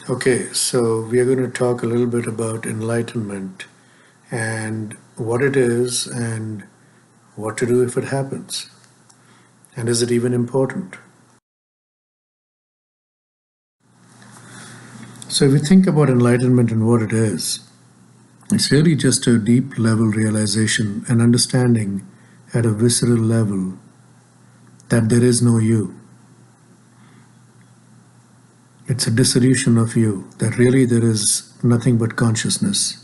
Okay, so we are going to talk a little bit about enlightenment and what it is and what to do if it happens. And is it even important? So, if you think about enlightenment and what it is, it's really just a deep level realization and understanding at a visceral level that there is no you. It's a dissolution of you, that really there is nothing but consciousness.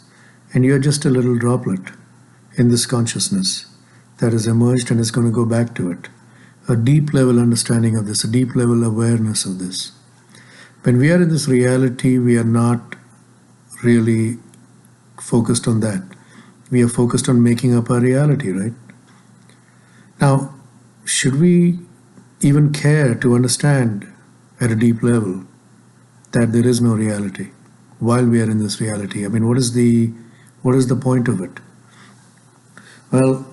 And you're just a little droplet in this consciousness that has emerged and is going to go back to it. A deep level understanding of this, a deep level awareness of this. When we are in this reality, we are not really focused on that. We are focused on making up our reality, right? Now, should we even care to understand at a deep level that there is no reality while we are in this reality? I mean, what is the point of it? Well,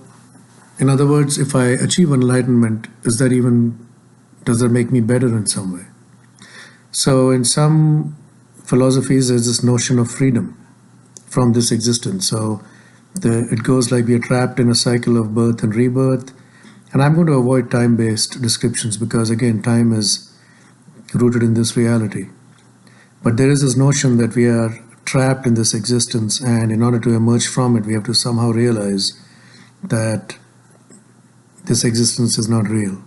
in other words, if I achieve enlightenment, does that make me better in some way? So in some philosophies, there's this notion of freedom from this existence. So it goes like we are trapped in a cycle of birth and rebirth. And I'm going to avoid time-based descriptions because, again, time is rooted in this reality. But there is this notion that we are trapped in this existence, and in order to emerge from it, we have to somehow realize that this existence is not real.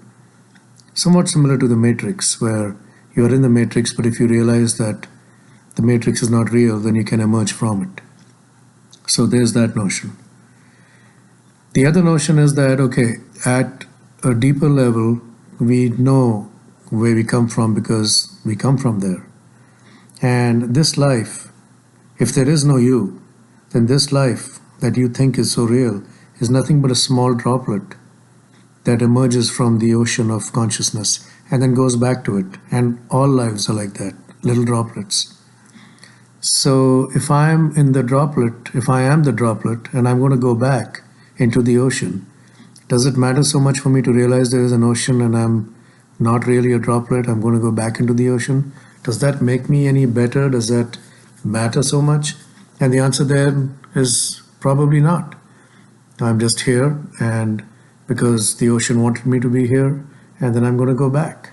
Somewhat similar to the Matrix, where you are in the Matrix, but if you realize that the Matrix is not real, then you can emerge from it. So there's that notion. The other notion is that, okay, at a deeper level, we know where we come from because we come from there. And this life, if there is no you, then this life that you think is so real is nothing but a small droplet that emerges from the ocean of consciousness and then goes back to it. And all lives are like that, little droplets. So if I am the droplet and I'm going to go back into the ocean, does it matter so much for me to realize there is an ocean and I'm not really a droplet? I'm going to go back into the ocean. Does that make me any better? Does that matter so much? And the answer there is probably not. I'm just here, and because the ocean wanted me to be here, and then I'm going to go back.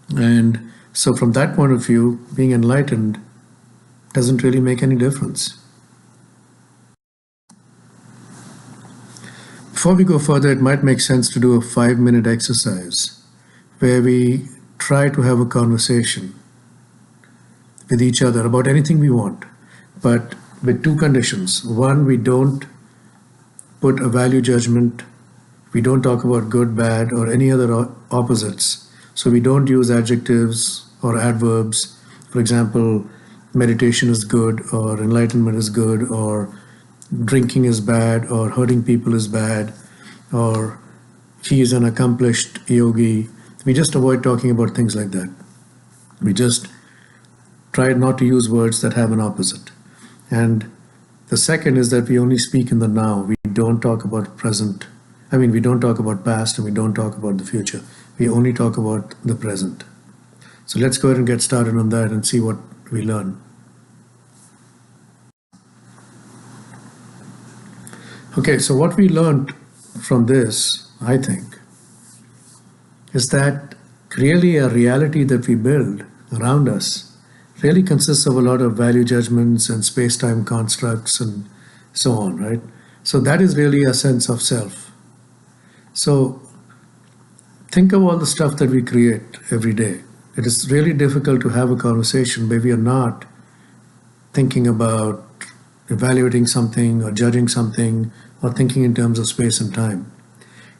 And so from that point of view, being enlightened doesn't really make any difference. Before we go further, it might make sense to do a 5-minute exercise where we try to have a conversation with each other about anything we want, but with two conditions. One, we don't put a value judgment. We don't talk about good, bad, or any other opposites. So we don't use adjectives or adverbs. For example, meditation is good, or enlightenment is good, or drinking is bad, or hurting people is bad, or he is an accomplished yogi. We just avoid talking about things like that. We just try not to use words that have an opposite. And the second is that we only speak in the now. We don't talk about present. We don't talk about past, and we don't talk about the future. We only talk about the present. So let's go ahead and get started on that and see what we learn. Okay, so what we learned from this, I think, is that really a reality that we build around us really consists of a lot of value judgments and space-time constructs and so on, right? So that is really a sense of self. So think of all the stuff that we create every day. It is really difficult to have a conversation where we are not thinking about evaluating something or judging something or thinking in terms of space and time.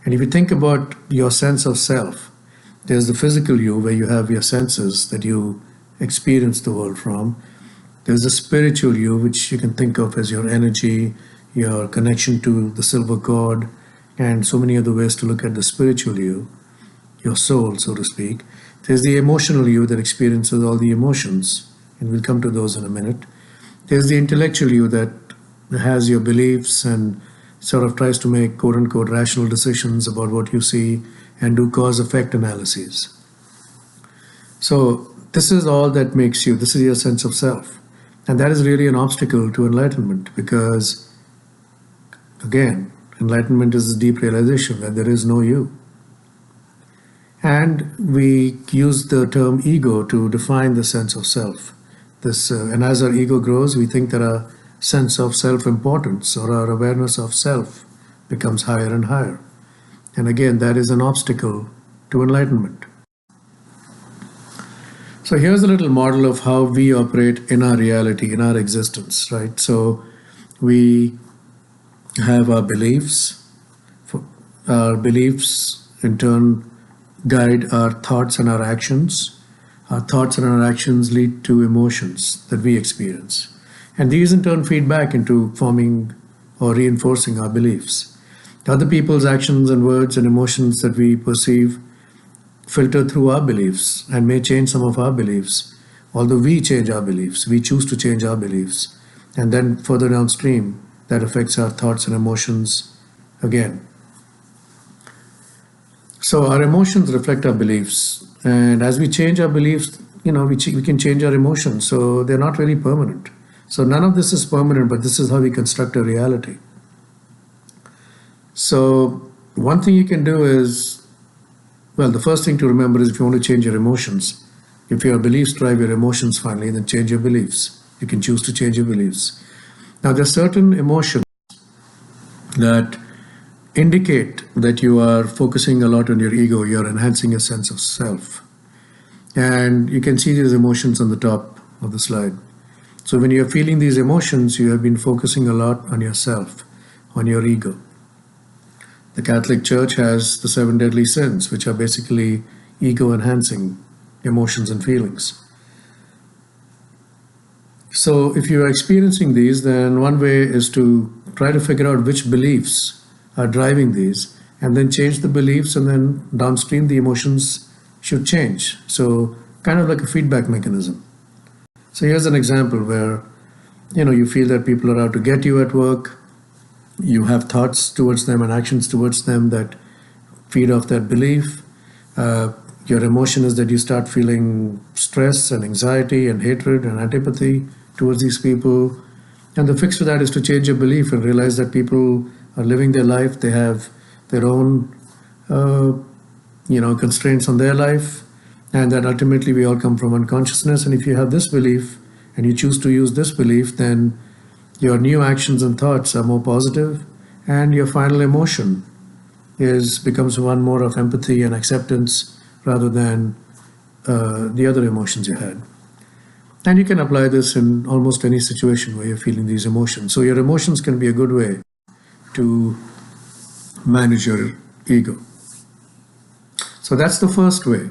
And if you think about your sense of self, there's the physical you where you have your senses that you experience the world from. There's the spiritual you, which you can think of as your energy, your connection to the silver cord, and so many other ways to look at the spiritual you, your soul, so to speak. There's the emotional you that experiences all the emotions, and we'll come to those in a minute. There's the intellectual you that has your beliefs and sort of tries to make quote-unquote rational decisions about what you see and do cause-effect analyses. So this is all that makes you, this is your sense of self. And that is really an obstacle to enlightenment because, again, enlightenment is a deep realization that there is no you. And we use the term ego to define the sense of self. And as our ego grows, we think that our sense of self-importance or our awareness of self becomes higher and higher. And again, that is an obstacle to enlightenment. So here's a little model of how we operate in our reality, in our existence, right? So we have our beliefs. Our beliefs, in turn, guide our thoughts and our actions. Our thoughts and our actions lead to emotions that we experience. And these, in turn, feed back into forming or reinforcing our beliefs. Other people's actions and words and emotions that we perceive filter through our beliefs and may change some of our beliefs. Although we change our beliefs, we choose to change our beliefs. And then further downstream, that affects our thoughts and emotions again. So our emotions reflect our beliefs. And as we change our beliefs, we can change our emotions. So they're not really permanent. So none of this is permanent, but this is how we construct a reality. So one thing you can do is, well, the first thing to remember is if you want to change your emotions, if your beliefs drive your emotions finally, then change your beliefs. You can choose to change your beliefs. Now, there are certain emotions that indicate that you are focusing a lot on your ego, you're enhancing your sense of self. And you can see these emotions on the top of the slide. So when you're feeling these emotions, you have been focusing a lot on yourself, on your ego. The Catholic Church has the 7 deadly sins, which are basically ego-enhancing emotions and feelings. So if you are experiencing these, then one way is to try to figure out which beliefs are driving these, and then change the beliefs, and then downstream the emotions should change. So kind of like a feedback mechanism. So here's an example where you feel that people are out to get you at work. You have thoughts towards them and actions towards them that feed off that belief. Your emotion is that you start feeling stress and anxiety and hatred and antipathy towards these people. And the fix for that is to change your belief and realize that people are living their life. They have their own, constraints on their life, and that ultimately we all come from unconsciousness. And if you have this belief and you choose to use this belief, then your new actions and thoughts are more positive, and your final emotion becomes one more of empathy and acceptance rather than the other emotions you had. And you can apply this in almost any situation where you're feeling these emotions. So your emotions can be a good way to manage your ego. So that's the first way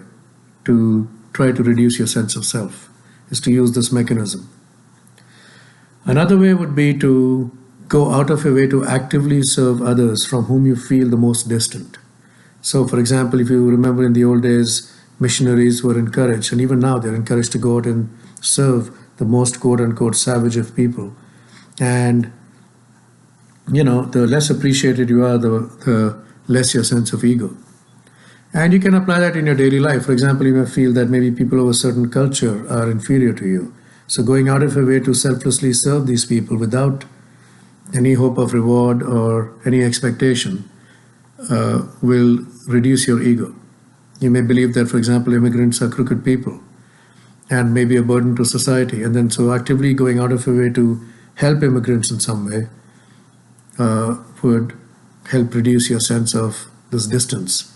to try to reduce your sense of self, is to use this mechanism. Another way would be to go out of your way to actively serve others from whom you feel the most distant. So, for example, if you remember in the old days, missionaries were encouraged, and even now they're encouraged to go out and serve the most quote-unquote savage of people. And, the less appreciated you are, the less your sense of ego. And you can apply that in your daily life. For example, you may feel that maybe people of a certain culture are inferior to you. So going out of your way to selflessly serve these people without any hope of reward or any expectation will reduce your ego. You may believe that, for example, immigrants are crooked people and maybe a burden to society. And then so actively going out of your way to help immigrants in some way would help reduce your sense of this distance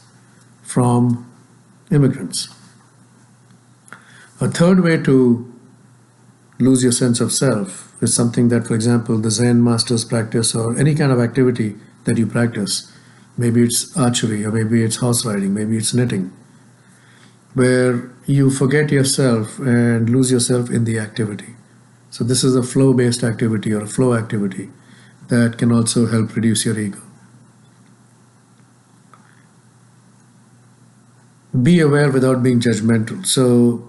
from immigrants. A third way to lose your sense of self is something that, for example, the Zen masters practice, or any kind of activity that you practice. Maybe it's archery, or maybe it's horse riding, maybe it's knitting, where you forget yourself and lose yourself in the activity. So this is a flow-based activity or a flow activity that can also help reduce your ego. Be aware without being judgmental. So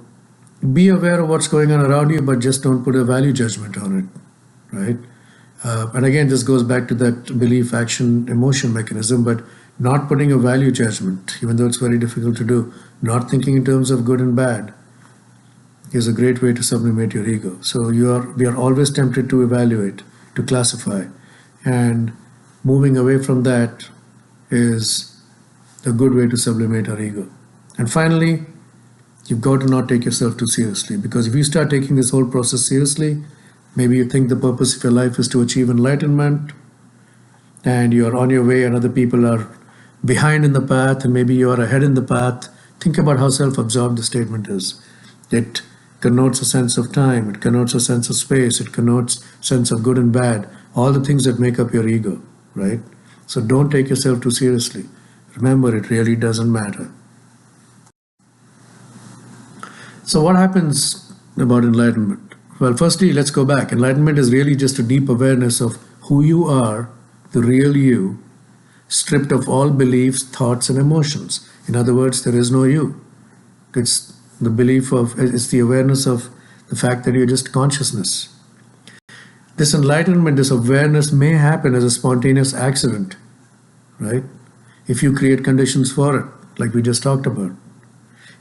be aware of what's going on around you, but just don't put a value judgment on it, right? And again, this goes back to that belief, action, emotion mechanism, but not putting a value judgment, even though it's very difficult to do, not thinking in terms of good and bad, is a great way to sublimate your ego. So we are always tempted to evaluate, to classify, and moving away from that is a good way to sublimate our ego. And finally, you've got to not take yourself too seriously, because if you start taking this whole process seriously, maybe you think the purpose of your life is to achieve enlightenment, and you're on your way and other people are behind in the path, and maybe you are ahead in the path. Think about how self-absorbed the statement is. It connotes a sense of time, it connotes a sense of space, it connotes sense of good and bad, all the things that make up your ego, right? So don't take yourself too seriously. Remember, it really doesn't matter. So what happens about enlightenment? Well, firstly, let's go back. Enlightenment is really just a deep awareness of who you are, the real you, stripped of all beliefs, thoughts, and emotions. In other words, there is no you. It's it's the awareness of the fact that you're just consciousness. This enlightenment, this awareness may happen as a spontaneous accident, right? If you create conditions for it, like we just talked about.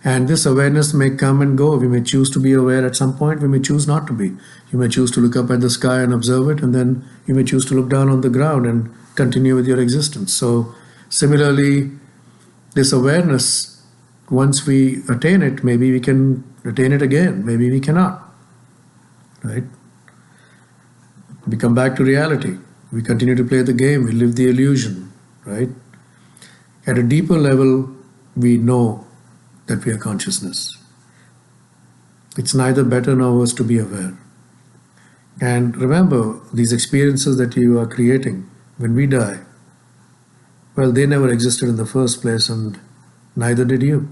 And this awareness may come and go. We may choose to be aware at some point, we may choose not to be. You may choose to look up at the sky and observe it, and then you may choose to look down on the ground and continue with your existence. So similarly, this awareness, once we attain it, maybe we can attain it again, maybe we cannot, right? We come back to reality. We continue to play the game, we live the illusion, right? At a deeper level, we know that we are consciousness. It's neither better nor worse to be aware. And remember, these experiences that you are creating when we die, well, they never existed in the first place, and neither did you.